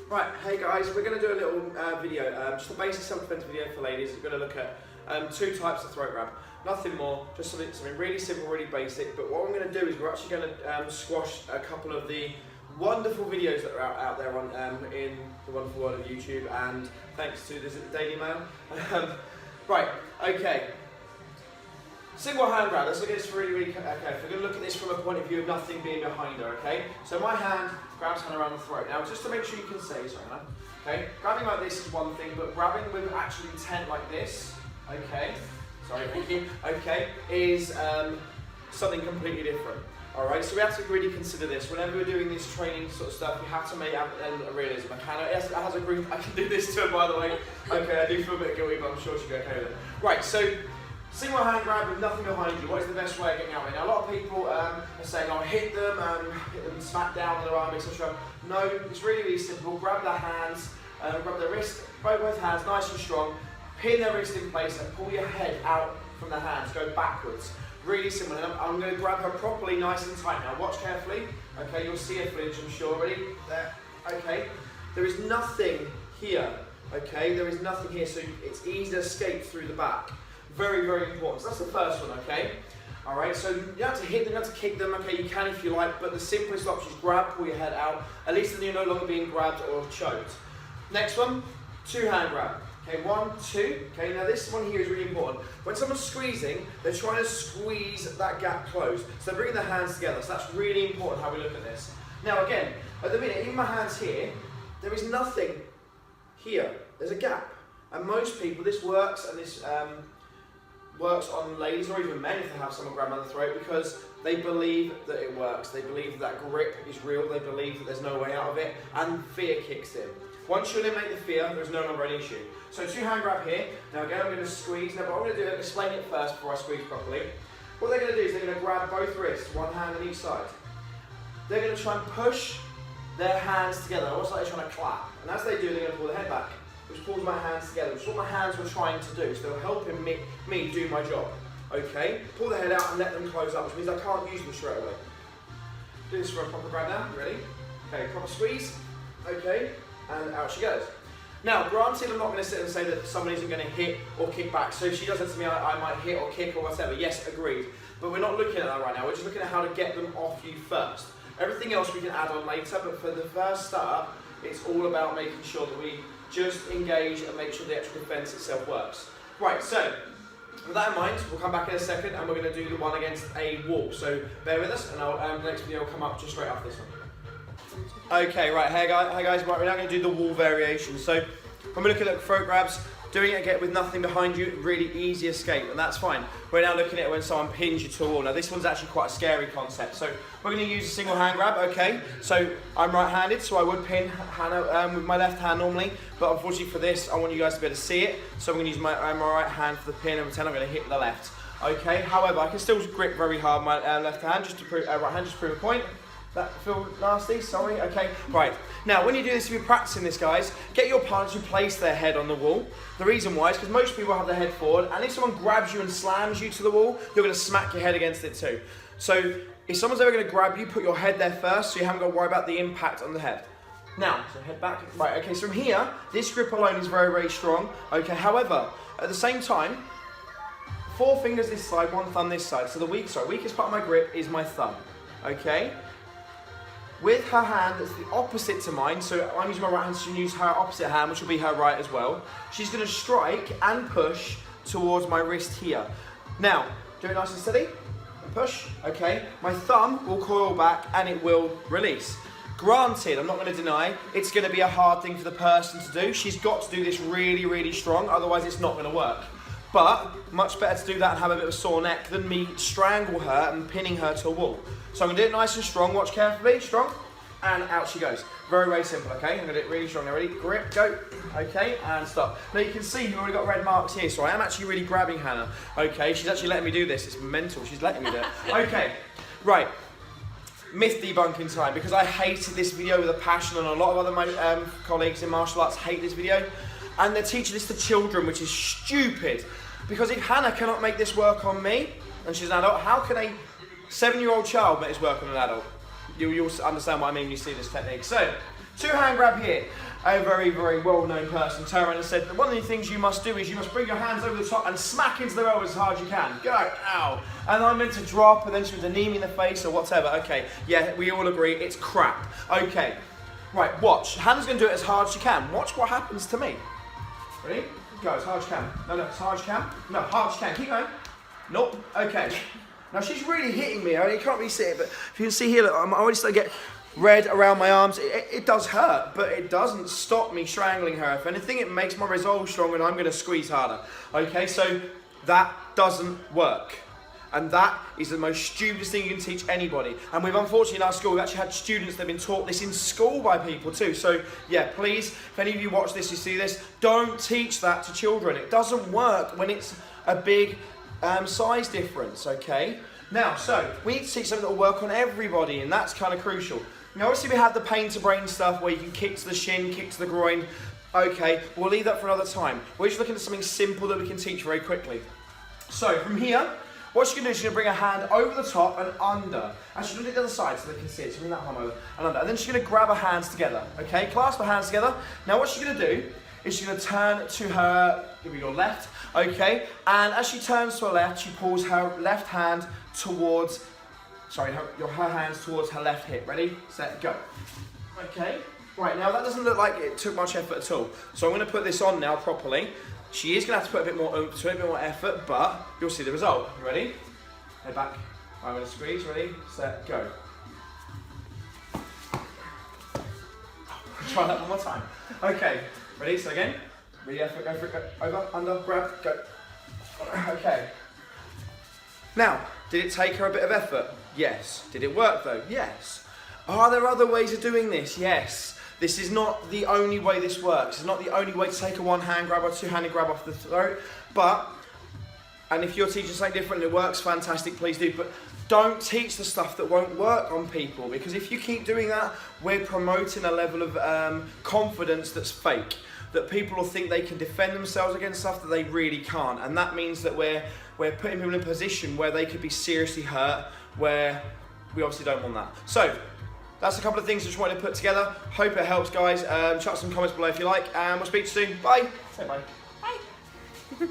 Right, hey guys, we're going to do a little video, just a basic self-defense video for ladies. We're going to look at two types of throat grab. Nothing more, just something really simple, really basic. But what I'm going to do is we're actually going to squash a couple of the wonderful videos that are out there on in the wonderful world of YouTube, and thanks to the Daily Mail. Right, okay. Single hand grab, let's look at this really okay. If we're going to look at this from a point of view of nothing being behind her, okay? So my hand grabs Hannah around the throat. Now, just to make sure you can say, sorry Hannah, okay? Grabbing like this is one thing, but grabbing with actual intent like this, okay? Sorry, thank you, okay, is something completely different. Alright, so we have to really consider this. Whenever we're doing this training sort of stuff, you have to make a realism. And Hannah has agreed, I can do this to her by the way. Okay, I do feel a bit guilty, but I'm sure she'll be okay with it. Right, so single hand grab with nothing behind you. What is the best way of getting out of it? Now, a lot of people are saying, oh, hit them, smack down on their arm, etc. No, it's really simple. Grab their hands, grab their wrist, both hands, nice and strong. Pin their wrist in place and pull your head out from the hands. Go backwards. Really simple. And I'm going to grab her properly, nice and tight. Now, watch carefully. Okay, you'll see a flinch, I'm sure. Ready? There. Okay. There is nothing here. Okay, there is nothing here, so it's easy to escape through the back. Very important. So that's the first one, okay? Alright, so you have to hit them, you have to kick them, okay, you can if you like, but the simplest option is grab, pull your head out, at least then you're no longer being grabbed or choked. Next one, two hand grab. Okay, 1, 2, okay, now this one here is really important. When someone's squeezing, they're trying to squeeze that gap closed. So they're bringing their hands together, so that's really important how we look at this. Now again, at the minute, in my hands here, there is nothing here. There's a gap. And most people, this works, and this works on ladies or even men if they have someone grab them on the throat, because they believe that it works. They believe that grip is real. They believe that there's no way out of it, and fear kicks in. Once you eliminate the fear, there's no longer an issue. So two hand grab here. Now again, I'm going to squeeze. Now what I'm going to do is explain it first before I squeeze properly. What they're going to do is they're going to grab both wrists, one hand on each side. They're going to try and push their hands together, almost like they're trying to clap. And as they do, they're going to pull their head back, which pulls my hands together, which is what my hands were trying to do. So they're helping me do my job. Okay? Pull the head out and let them close up, which means I can't use them straight away. Do this for a proper grab now. You ready? Okay, proper squeeze. Okay, and out she goes. Now, granted, I'm not going to sit and say that someone isn't going to hit or kick back. So if she does that to me, I might hit or kick or whatever. Yes, agreed. But we're not looking at that right now. We're just looking at how to get them off you first. Everything else we can add on later, but for the first start, it's all about making sure that we just engage and make sure the actual defence itself works. Right, so with that in mind, we'll come back in a second and we're going to do the one against a wall. So bear with us, and the next video will come up just straight after this one. Okay, right, hey guys, right, we're now going to do the wall variation. So when we look at the throat grabs, doing it again with nothing behind you, really easy escape, and that's fine. We're now looking at when someone pins you to a wall. Now this one's actually quite a scary concept. So we're going to use a single hand grab, okay? So I'm right-handed, so I would pin Hannah with my left hand normally, but unfortunately for this, I want you guys to be able to see it. So I'm going to use my right hand for the pin and pretend I'm going to hit with the left. Okay, however, I can still grip very hard my left hand, just to prove, right hand, just to prove a point. That feel nasty? Sorry? Okay. Right. Now, when you do this, if you're practicing this, guys, get your partner to place their head on the wall. The reason why is because most people have their head forward, and if someone grabs you and slams you to the wall, you're going to smack your head against it too. So, if someone's ever going to grab you, put your head there first, so you haven't got to worry about the impact on the head. Now, so head back. Right, okay, so from here, this grip alone is very strong. Okay, however, at the same time, 4 fingers this side, 1 thumb this side. So the weakest part of my grip is my thumb. Okay? With her hand that's the opposite to mine, so I'm using my right hand, so she can use her opposite hand, which will be her right as well. She's going to strike and push towards my wrist here. Now, do it nice and steady, and push, okay. My thumb will coil back and it will release. Granted, I'm not going to deny, it's going to be a hard thing for the person to do. She's got to do this really strong, otherwise it's not going to work. But, much better to do that and have a bit of a sore neck than me strangle her and pinning her to a wall. So I'm going to do it nice and strong, watch carefully, strong, and out she goes. Very simple, okay? I'm going to do it really strong. Now ready, grip, go, okay, and stop. Now you can see you've already got red marks here, so I am actually really grabbing Hannah, okay? She's actually letting me do this, it's mental, she's letting me do it. Okay, right, myth debunking time, because I hated this video with a passion, and a lot of other my colleagues in martial arts hate this video, and they're teaching this to children, which is stupid. Because if Hannah cannot make this work on me, and she's an adult, how can a 7-year-old child make this work on an adult? You'll understand what I mean when you see this technique. So, two hand grab here. a very, very well-known person turned around and said that one of the things you must do is you must bring your hands over the top and smack into the rail as hard as you can. Go, ow. And I'm meant to drop and then she was a knee me in the face or whatever. Okay, yeah, we all agree it's crap. Okay, right, watch. Hannah's going to do it as hard as she can. Watch what happens to me. Ready? Go, as hard as you can. No, as hard as you can. No, hard as you can. Keep going. Nope. Okay. Now she's really hitting me. I mean, you can't really see it, but if you can see here, look, I'm already starting to get red around my arms. It does hurt, but it doesn't stop me strangling her. If anything, it makes my resolve stronger and I'm going to squeeze harder. Okay, so that doesn't work. And that is the most stupidest thing you can teach anybody. And we've unfortunately in our school, we've actually had students that have been taught this in school by people too. So yeah, please, if any of you watch this, you see this, don't teach that to children. It doesn't work when it's a big size difference, okay? Now, so we need to teach something that will work on everybody, and that's kind of crucial. Now, obviously we have the pain to brain stuff where you can kick to the shin, kick to the groin. Okay, we'll leave that for another time. We're just looking at something simple that we can teach very quickly. So from here, what she's going to do is she's going to bring her hand over the top and under. And she's going to do the other side so they can see it. So bring that arm over and under. And then she's going to grab her hands together, okay? Clasp her hands together. Now what she's going to do is she's going to turn to her, give me your left, okay? And as she turns to her left, she pulls her left hand towards, her hands towards her left hip. Ready, set, go. Okay, right, now that doesn't look like it took much effort at all. So I'm going to put this on now properly. She is going to have to put a bit more oomph to it, a bit more effort, but you'll see the result. You ready? Head back. I'm going to squeeze. Ready, set, go. Try that one more time. Okay, ready? So again. Really effort, go for it, go. Over, under, grab, go. Okay. Now, did it take her a bit of effort? Yes. Did it work though? Yes. Are there other ways of doing this? Yes. This is not the only way this works. It's not the only way to take a one-hand grab or two-handed grab off the throat. But, and if you're teaching something different and it works, fantastic, please do. But don't teach the stuff that won't work on people, because if you keep doing that, we're promoting a level of confidence that's fake. That people will think they can defend themselves against stuff that they really can't. And that means that we're putting people in a position where they could be seriously hurt, where we obviously don't want that. So, that's a couple of things I just wanted to put together. Hope it helps, guys. Chuck some comments below if you like, and we'll speak to you soon. Bye. Say bye. Bye.